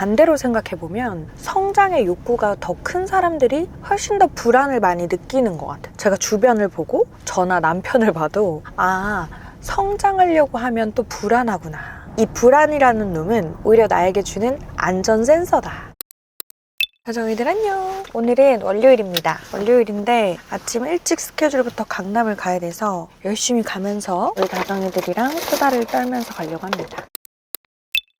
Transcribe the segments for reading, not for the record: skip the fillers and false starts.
반대로 생각해보면 성장의 욕구가 더 큰 사람들이 훨씬 더 불안을 많이 느끼는 것 같아요. 제가 주변을 보고 저나 남편을 봐도 성장하려고 하면 또 불안하구나. 이 불안이라는 놈은 오히려 나에게 주는 안전 센서다. 다정이들 안녕. 오늘은 월요일입니다. 월요일인데 아침 일찍 스케줄부터 강남을 가야 돼서 열심히 가면서 우리 다정이들이랑 수다를 떨면서 가려고 합니다.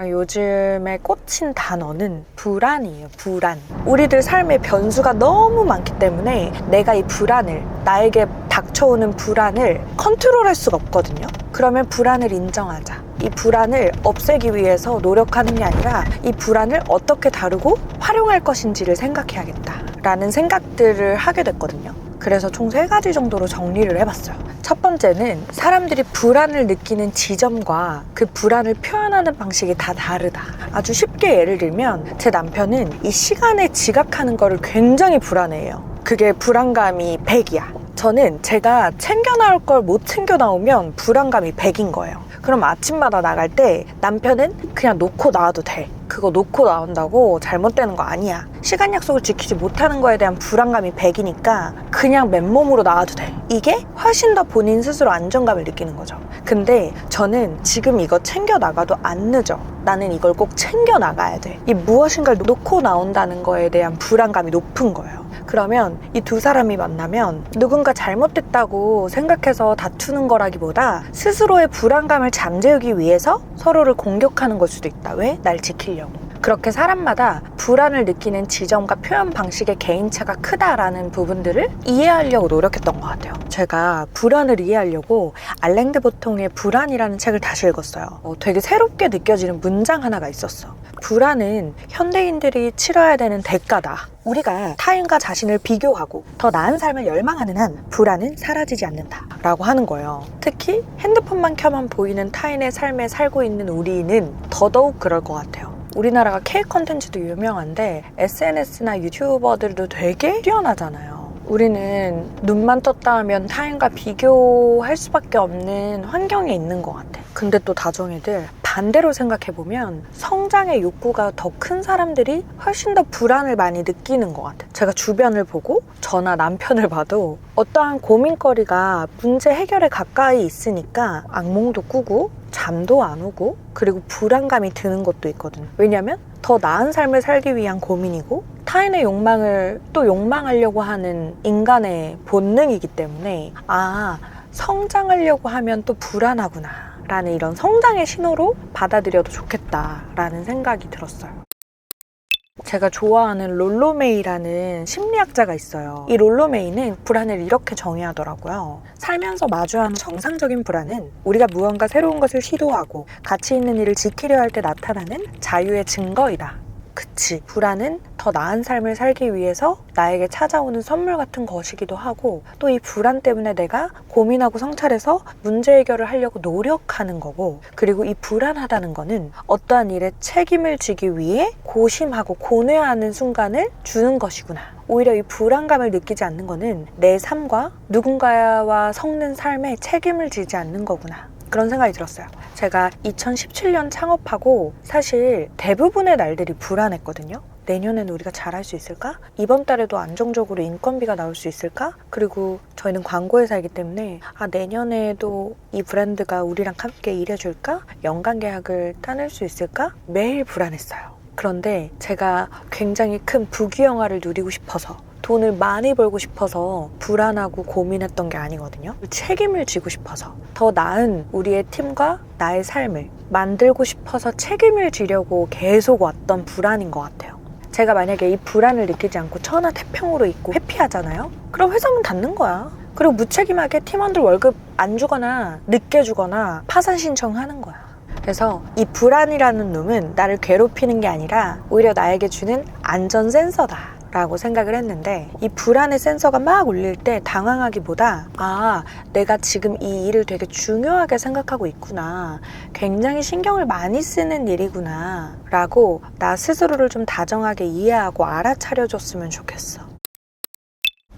요즘에 꽂힌 단어는 불안이에요. 불안. 우리들 삶의 변수가 너무 많기 때문에 내가 이 불안을, 나에게 닥쳐오는 불안을 컨트롤할 수가 없거든요. 그러면 불안을 인정하자. 이 불안을 없애기 위해서 노력하는 게 아니라 이 불안을 어떻게 다루고 활용할 것인지를 생각해야겠다 라는 생각들을 하게 됐거든요. 그래서 총 3가지 정도로 정리를 해봤어요. 첫 번째는 사람들이 불안을 느끼는 지점과 그 불안을 표현하는 방식이 다 다르다. 아주 쉽게 예를 들면 제 남편은 이 시간에 지각하는 거를 굉장히 불안해해요. 그게 불안감이 100이야. 저는 제가 챙겨 나올 걸 못 챙겨 나오면 불안감이 100인 거예요. 그럼 아침마다 나갈 때 남편은 그냥 놓고 나와도 돼. 그거 놓고 나온다고 잘못되는 거 아니야. 시간 약속을 지키지 못하는 거에 대한 불안감이 100이니까 그냥 맨몸으로 나와도 돼. 이게 훨씬 더 본인 스스로 안정감을 느끼는 거죠. 근데 저는 지금 이거 챙겨 나가도 안 늦어. 나는 이걸 꼭 챙겨 나가야 돼. 이 무엇인가를 놓고 나온다는 거에 대한 불안감이 높은 거예요. 그러면 이 두 사람이 만나면 누군가 잘못됐다고 생각해서 다투는 거라기보다 스스로의 불안감을 잠재우기 위해서 서로를 공격하는 걸 수도 있다. 왜? 날 지키려고. 그렇게 사람마다 불안을 느끼는 지점과 표현 방식의 개인차가 크다라는 부분들을 이해하려고 노력했던 것 같아요. 제가 불안을 이해하려고 알랭 드 보통의 불안이라는 책을 다시 읽었어요. 되게 새롭게 느껴지는 문장 하나가 있었어. 불안은 현대인들이 치러야 되는 대가다. 우리가 타인과 자신을 비교하고 더 나은 삶을 열망하는 한 불안은 사라지지 않는다 라고 하는 거예요. 특히 핸드폰만 켜만 보이는 타인의 삶에 살고 있는 우리는 더더욱 그럴 것 같아요. 우리나라가 K 컨텐츠도 유명한데 SNS나 유튜버들도 되게 뛰어나잖아요. 우리는 눈만 떴다 하면 타인과 비교할 수밖에 없는 환경에 있는 것 같아. 근데 또 다정이들 반대로 생각해보면 성장의 욕구가 더 큰 사람들이 훨씬 더 불안을 많이 느끼는 것 같아요. 제가 주변을 보고 저나 남편을 봐도 어떠한 고민거리가 문제 해결에 가까이 있으니까 악몽도 꾸고 잠도 안 오고 그리고 불안감이 드는 것도 있거든요. 왜냐면 더 나은 삶을 살기 위한 고민이고 타인의 욕망을 또 욕망하려고 하는 인간의 본능이기 때문에 성장하려고 하면 또 불안하구나 라는 이런 성장의 신호로 받아들여도 좋겠다라는 생각이 들었어요. 제가 좋아하는 롤로 메이라는 심리학자가 있어요. 이 롤로 메이는 불안을 이렇게 정의하더라고요. 살면서 마주하는 정상적인 불안은 우리가 무언가 새로운 것을 시도하고 가치 있는 일을 지키려 할 때 나타나는 자유의 증거이다. 그치, 불안은 더 나은 삶을 살기 위해서 나에게 찾아오는 선물 같은 것이기도 하고 또 이 불안 때문에 내가 고민하고 성찰해서 문제 해결을 하려고 노력하는 거고 그리고 이 불안하다는 거는 어떠한 일에 책임을 지기 위해 고심하고 고뇌하는 순간을 주는 것이구나. 오히려 이 불안감을 느끼지 않는 거는 내 삶과 누군가와 섞는 삶에 책임을 지지 않는 거구나. 그런 생각이 들었어요. 제가 2017년 창업하고 사실 대부분의 날들이 불안했거든요. 내년에는 우리가 잘할 수 있을까? 이번 달에도 안정적으로 인건비가 나올 수 있을까? 그리고 저희는 광고회사이기 때문에 내년에도 이 브랜드가 우리랑 함께 일해줄까? 연간 계약을 따낼 수 있을까? 매일 불안했어요. 그런데 제가 굉장히 큰 부귀영화를 누리고 싶어서 돈을 많이 벌고 싶어서 불안하고 고민했던 게 아니거든요. 책임을 지고 싶어서 더 나은 우리의 팀과 나의 삶을 만들고 싶어서 책임을 지려고 계속 왔던 불안인 것 같아요. 제가 만약에 이 불안을 느끼지 않고 천하태평으로 있고 해피하잖아요? 그럼 회사문 닫는 거야. 그리고 무책임하게 팀원들 월급 안 주거나 늦게 주거나 파산 신청하는 거야. 그래서 이 불안이라는 놈은 나를 괴롭히는 게 아니라 오히려 나에게 주는 안전 센서다 라고 생각을 했는데 이 불안의 센서가 막 울릴 때 당황하기보다 내가 지금 이 일을 되게 중요하게 생각하고 있구나, 굉장히 신경을 많이 쓰는 일이구나 라고 나 스스로를 좀 다정하게 이해하고 알아차려줬으면 좋겠어.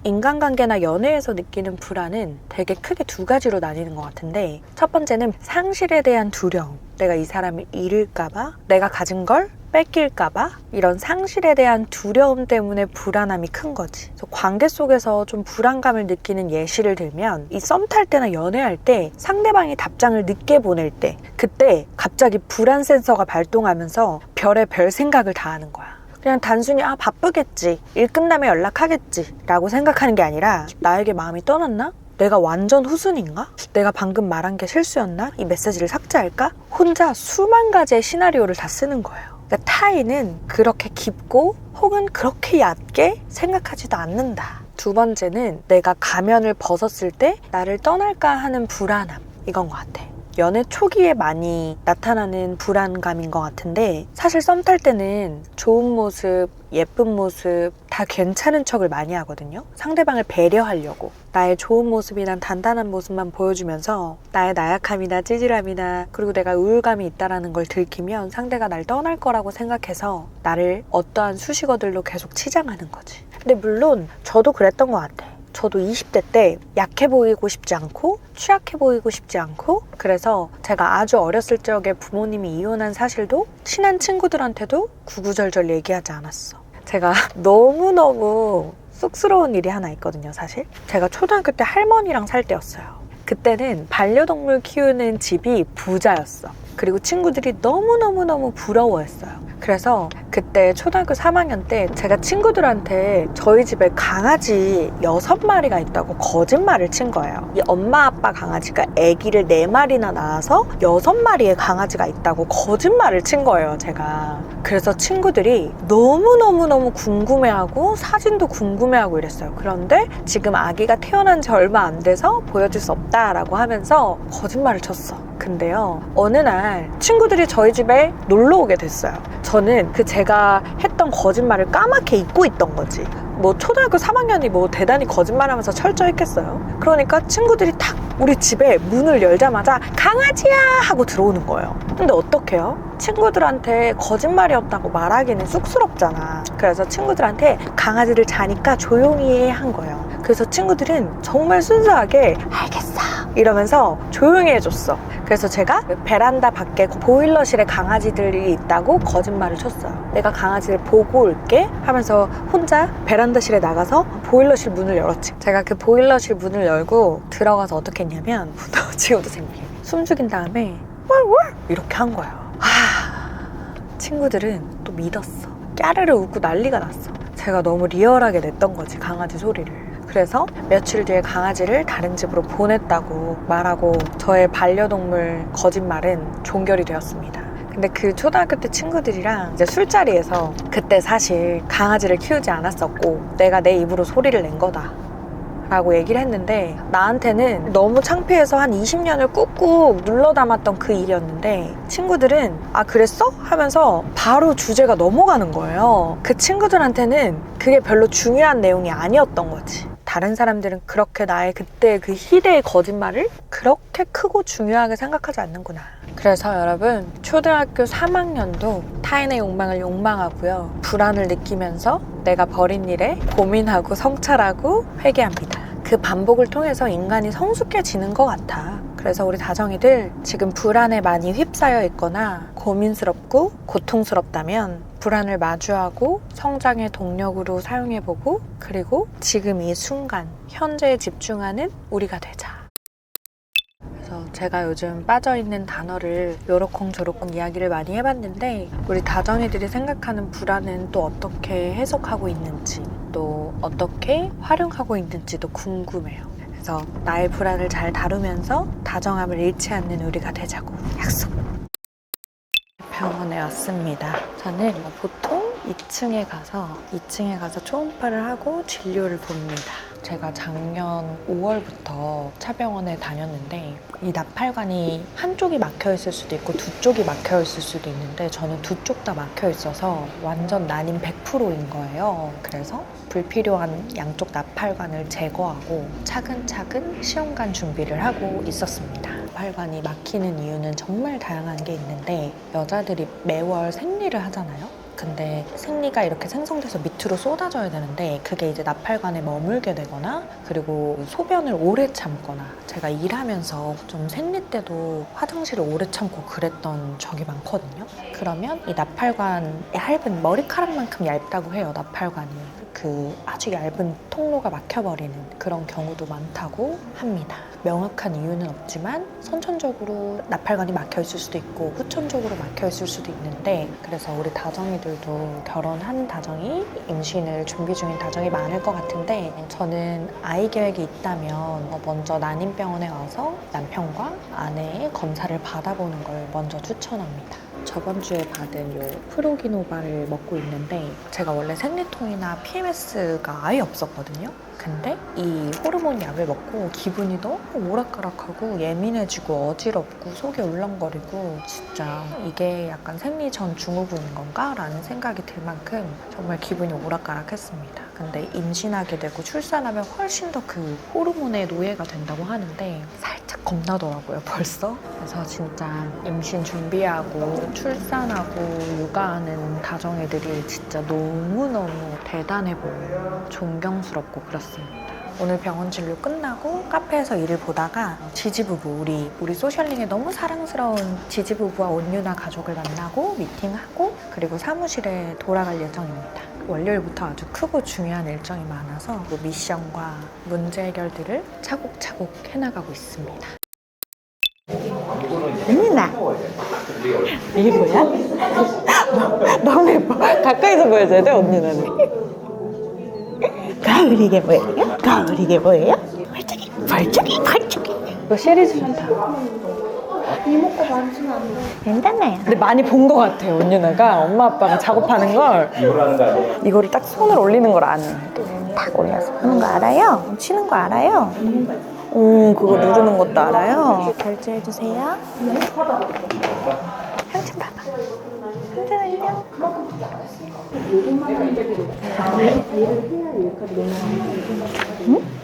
인간관계나 연애에서 느끼는 불안은 되게 크게 2가지로 나뉘는 것 같은데 첫 번째는 상실에 대한 두려움. 내가 이 사람을 잃을까봐, 내가 가진 걸 뺏길까봐 이런 상실에 대한 두려움 때문에 불안함이 큰 거지. 그래서 관계 속에서 좀 불안감을 느끼는 예시를 들면 이 썸 탈 때나 연애할 때 상대방이 답장을 늦게 보낼 때 그때 갑자기 불안 센서가 발동하면서 별의별 생각을 다 하는 거야. 그냥 단순히 바쁘겠지, 일 끝나면 연락하겠지 라고 생각하는 게 아니라 나에게 마음이 떠났나? 내가 완전 후순인가? 내가 방금 말한 게 실수였나? 이 메시지를 삭제할까? 혼자 수만 가지의 시나리오를 다 쓰는 거예요. 그러니까 타인은 그렇게 깊고 혹은 그렇게 얕게 생각하지도 않는다. 두 번째는 내가 가면을 벗었을 때 나를 떠날까 하는 불안함, 이건 것 같아. 연애 초기에 많이 나타나는 불안감인 것 같은데 사실 썸 탈 때는 좋은 모습, 예쁜 모습 다 괜찮은 척을 많이 하거든요. 상대방을 배려하려고 나의 좋은 모습이란 단단한 모습만 보여주면서 나의 나약함이나 찌질함이나 그리고 내가 우울감이 있다는 걸 들키면 상대가 날 떠날 거라고 생각해서 나를 어떠한 수식어들로 계속 치장하는 거지. 근데 물론 저도 그랬던 것 같아. 저도 20대 때 약해 보이고 싶지 않고 취약해 보이고 싶지 않고 그래서 제가 아주 어렸을 적에 부모님이 이혼한 사실도 친한 친구들한테도 구구절절 얘기하지 않았어. 제가 너무너무 쑥스러운 일이 하나 있거든요, 사실. 제가 초등학교 때 할머니랑 살 때였어요. 그때는 반려동물 키우는 집이 부자였어. 그리고 친구들이 너무너무너무 부러워했어요. 그래서 그때 초등학교 3학년 때 제가 친구들한테 저희 집에 강아지 6마리가 있다고 거짓말을 친 거예요. 이 엄마 아빠 강아지가 아기를 4마리나 낳아서 6마리의 강아지가 있다고 거짓말을 친 거예요, 제가. 그래서 친구들이 너무너무너무 궁금해하고 사진도 궁금해하고 이랬어요. 그런데 지금 아기가 태어난 지 얼마 안 돼서 보여줄 수 없다라고 하면서 거짓말을 쳤어. 근데요, 어느 날 친구들이 저희 집에 놀러 오게 됐어요. 저는 그 제가 했던 거짓말을 까맣게 잊고 있던 거지. 뭐 초등학교 3학년이 뭐 대단히 거짓말하면서 철저했겠어요. 그러니까 친구들이 탁 우리 집에 문을 열자마자 강아지야 하고 들어오는 거예요. 근데 어떡해요? 친구들한테 거짓말이었다고 말하기는 쑥스럽잖아. 그래서 친구들한테 강아지를 자니까 조용히 해 한 거예요. 그래서 친구들은 정말 순수하게 알겠어 이러면서 조용히 해줬어. 그래서 제가 베란다 밖에 보일러실에 강아지들이 있다고 거짓말을 쳤어요. 내가 강아지를 보고 올게 하면서 혼자 베란다실에 나가서 보일러실 문을 열었지. 제가 그 보일러실 문을 열고 들어가서 어떻게 했냐면 지금도 생각해. 숨 죽인 다음에 왈왈 이렇게 한 거예요. 친구들은 또 믿었어. 까르르 웃고 난리가 났어. 제가 너무 리얼하게 냈던 거지, 강아지 소리를. 그래서 며칠 뒤에 강아지를 다른 집으로 보냈다고 말하고 저의 반려동물 거짓말은 종결이 되었습니다. 근데 그 초등학교 때 친구들이랑 이제 술자리에서 그때 사실 강아지를 키우지 않았었고 내가 내 입으로 소리를 낸 거다 라고 얘기를 했는데 나한테는 너무 창피해서 한 20년을 꾹꾹 눌러 담았던 그 일이었는데 친구들은 그랬어? 하면서 바로 주제가 넘어가는 거예요. 그 친구들한테는 그게 별로 중요한 내용이 아니었던 거지. 다른 사람들은 그렇게 나의 그때 그 희대의 거짓말을 그렇게 크고 중요하게 생각하지 않는구나. 그래서 여러분, 초등학교 3학년도 타인의 욕망을 욕망하고요. 불안을 느끼면서 내가 벌인 일에 고민하고 성찰하고 회개합니다. 그 반복을 통해서 인간이 성숙해지는 것 같아. 그래서 우리 다정이들 지금 불안에 많이 휩싸여 있거나 고민스럽고 고통스럽다면 불안을 마주하고 성장의 동력으로 사용해보고 그리고 지금 이 순간 현재에 집중하는 우리가 되자. 그래서 제가 요즘 빠져있는 단어를 요러콩저러콩 이야기를 많이 해봤는데 우리 다정이들이 생각하는 불안은 또 어떻게 해석하고 있는지 또 어떻게 활용하고 있는지도 궁금해요. 그래서 나의 불안을 잘 다루면서 다정함을 잃지 않는 우리가 되자고 약속! 병원에 왔습니다. 저는 보통 2층에 가서 초음파를 하고 진료를 봅니다. 제가 작년 5월부터 차병원에 다녔는데 이 나팔관이 한쪽이 막혀 있을 수도 있고 두 쪽이 막혀 있을 수도 있는데 저는 두 쪽 다 막혀 있어서 완전 난임 100%인 거예요. 그래서 불필요한 양쪽 나팔관을 제거하고 차근차근 시험관 준비를 하고 있었습니다. 나팔관이 막히는 이유는 정말 다양한 게 있는데 여자들이 매월 생리를 하잖아요. 근데 생리가 이렇게 생성돼서 밑으로 쏟아져야 되는데 그게 이제 나팔관에 머물게 되거나 그리고 소변을 오래 참거나 제가 일하면서 좀 생리 때도 화장실을 오래 참고 그랬던 적이 많거든요. 그러면 이 나팔관 얇은 머리카락만큼 얇다고 해요. 나팔관이 그 아주 얇은 통로가 막혀버리는 그런 경우도 많다고 합니다. 명확한 이유는 없지만 선천적으로 나팔관이 막혀 있을 수도 있고 후천적으로 막혀 있을 수도 있는데 그래서 우리 다정이들도 결혼한 다정이 임신을 준비 중인 다정이 많을 것 같은데 저는 아이 계획이 있다면 먼저 난임병원에 와서 남편과 아내의 검사를 받아보는 걸 먼저 추천합니다. 저번 주에 받은 요 프로기노바를 먹고 있는데 제가 원래 생리통이나 PMS가 아예 없었거든요. 근데 이 호르몬 약을 먹고 기분이 너무 오락가락하고 예민해지고 어지럽고 속이 울렁거리고 진짜 이게 약간 생리 전 증후군인 건가? 라는 생각이 들 만큼 정말 기분이 오락가락했습니다. 근데 임신하게 되고 출산하면 훨씬 더 그 호르몬의 노예가 된다고 하는데 살짝 겁나더라고요 벌써. 그래서 진짜 임신 준비하고 출산하고 육아하는 다정이들이 진짜 너무너무 대단해 보여요. 존경스럽고 그렇습니다. 오늘 병원 진료 끝나고 카페에서 일을 보다가 지지부부 우리 소셜링에 너무 사랑스러운 지지부부와 온유나 가족을 만나고 미팅하고 그리고 사무실에 돌아갈 예정입니다. 월요일부터 아주 크고 중요한 일정이 많아서 미션과 문제 해결들을 차곡차곡 해나가고 있습니다. 언니나 이게 뭐야? 너무 예뻐. 가까이서 보여줘야 돼 언니는. 가을 이게 뭐예요? 가을 이게 뭐예요? 발차기 발차기 발차기. 이거 시리즈 좋다. 이모거 만지면 안 돼. 괜찮아요. 근데 많이 본 것 같아요 언니나가 엄마 아빠가 작업하는 걸 이걸 하는 거 아니에요? 이거를 딱 손을 올리는 걸 아는 딱 올려서 하는 거 알아요? 치는 거 알아요? 그거 누르는 것도 알아요? 결제해주세요. 한참 봐봐. 한참 안녕. 응?